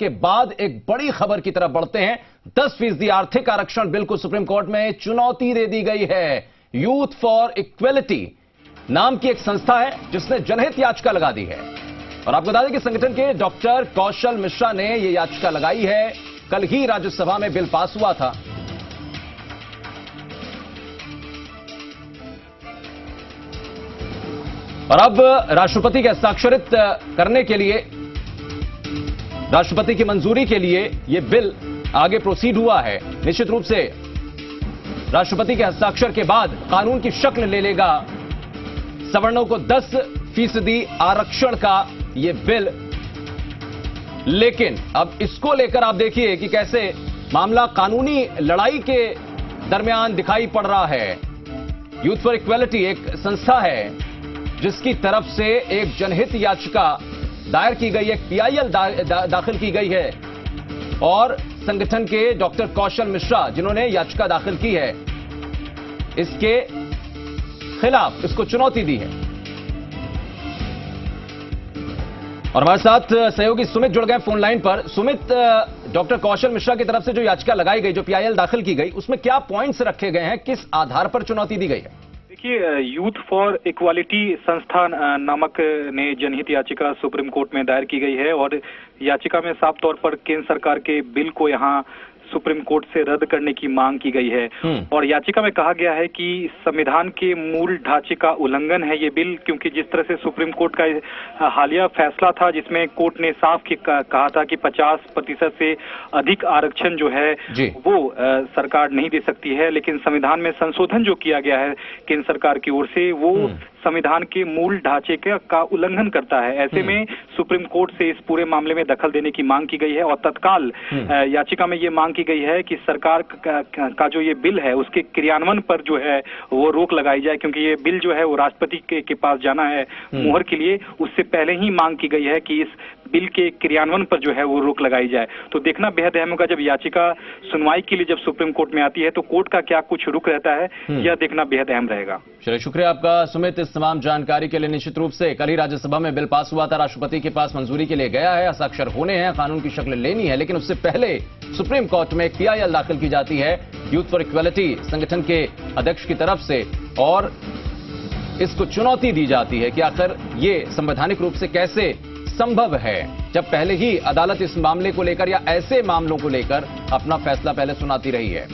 के बाद एक बड़ी खबर की तरफ बढ़ते हैं। 10% आर्थिक आरक्षण बिल को सुप्रीम कोर्ट में चुनौती दे दी गई है। यूथ फॉर इक्वेलिटी नाम की एक संस्था है जिसने जनहित याचिका लगा दी है और आपको बता दें कि संगठन के डॉक्टर कौशल मिश्रा ने यह याचिका लगाई है। कल ही राज्यसभा में बिल पास हुआ था। और अब राष्ट्रपति के हस्ताक्षरित करने के लिए, राष्ट्रपति की मंजूरी के लिए यह बिल आगे प्रोसीड हुआ है। निश्चित रूप से राष्ट्रपति के हस्ताक्षर के बाद कानून की शक्ल ले लेगा सवर्णों को 10% आरक्षण का यह बिल। लेकिन अब इसको लेकर आप देखिए कि कैसे मामला कानूनी लड़ाई के दरमियान दिखाई पड़ रहा है। यूथ फॉर इक्वेलिटी एक संस्था है जिसकी तरफ से एक जनहित याचिका दायर की गई है, पीआईएल दाखिल की गई है और संगठन के डॉक्टर कौशल मिश्रा जिन्होंने याचिका दाखिल की है, इसके खिलाफ इसको चुनौती दी है। और हमारे साथ सहयोगी सुमित जुड़ गए फोन लाइन पर। सुमित, डॉक्टर कौशल मिश्रा की तरफ से जो याचिका लगाई गई, जो पीआईएल दाखिल की गई, उसमें क्या पॉइंट्स रखे गए हैं, किस आधार पर चुनौती दी गई है? देखिए, यूथ फॉर इक्वालिटी संस्था नामक ने जनहित याचिका सुप्रीम कोर्ट में दायर की गई है और याचिका में साफ तौर पर केंद्र सरकार के बिल को यहां सुप्रीम कोर्ट से रद्द करने की मांग की गई है। और याचिका में कहा गया है कि संविधान के मूल ढांचे का उल्लंघन है ये बिल, क्योंकि जिस तरह से सुप्रीम कोर्ट का हालिया फैसला था जिसमें कोर्ट ने साफ कहा था कि 50% से अधिक आरक्षण जो है वो सरकार नहीं दे सकती है, लेकिन संविधान में संशोधन जो किया गया है केंद्र सरकार की ओर से वो संविधान के मूल ढांचे का उल्लंघन करता है। ऐसे में सुप्रीम कोर्ट से इस पूरे मामले में दखल देने की मांग की गई है और तत्काल याचिका में ये मांग की गई है कि सरकार का जो ये बिल है उसके क्रियान्वयन पर जो है वो रोक लगाई जाए, क्योंकि ये बिल जो है वो राष्ट्रपति के पास जाना है मुहर के लिए। उससे पहले ही मांग की गई है कि इस बिल के क्रियान्वयन पर जो है वो रोक लगाई जाए। तो देखना बेहद अहम होगा जब याचिका सुनवाई के लिए जब सुप्रीम कोर्ट में आती है तो कोर्ट का क्या कुछ रुख रहता है, यह देखना बेहद अहम रहेगा। चलिए, शुक्रिया आपका सुमित इस तमाम जानकारी के लिए। निश्चित रूप से कल ही राज्यसभा में बिल पास हुआ था, राष्ट्रपति के पास मंजूरी के लिए गया है, हस्ताक्षर होने हैं, कानून की शक्ल लेनी है, लेकिन उससे पहले सुप्रीम कोर्ट में एक पीआईएल दाखिल की जाती है यूथ फॉर इक्वेलिटी संगठन के अध्यक्ष की तरफ से और इसको चुनौती दी जाती है कि आखिर ये संवैधानिक रूप से कैसे संभव है, जब पहले ही अदालत इस मामले को लेकर या ऐसे मामलों को लेकर अपना फैसला पहले सुनाती रही है।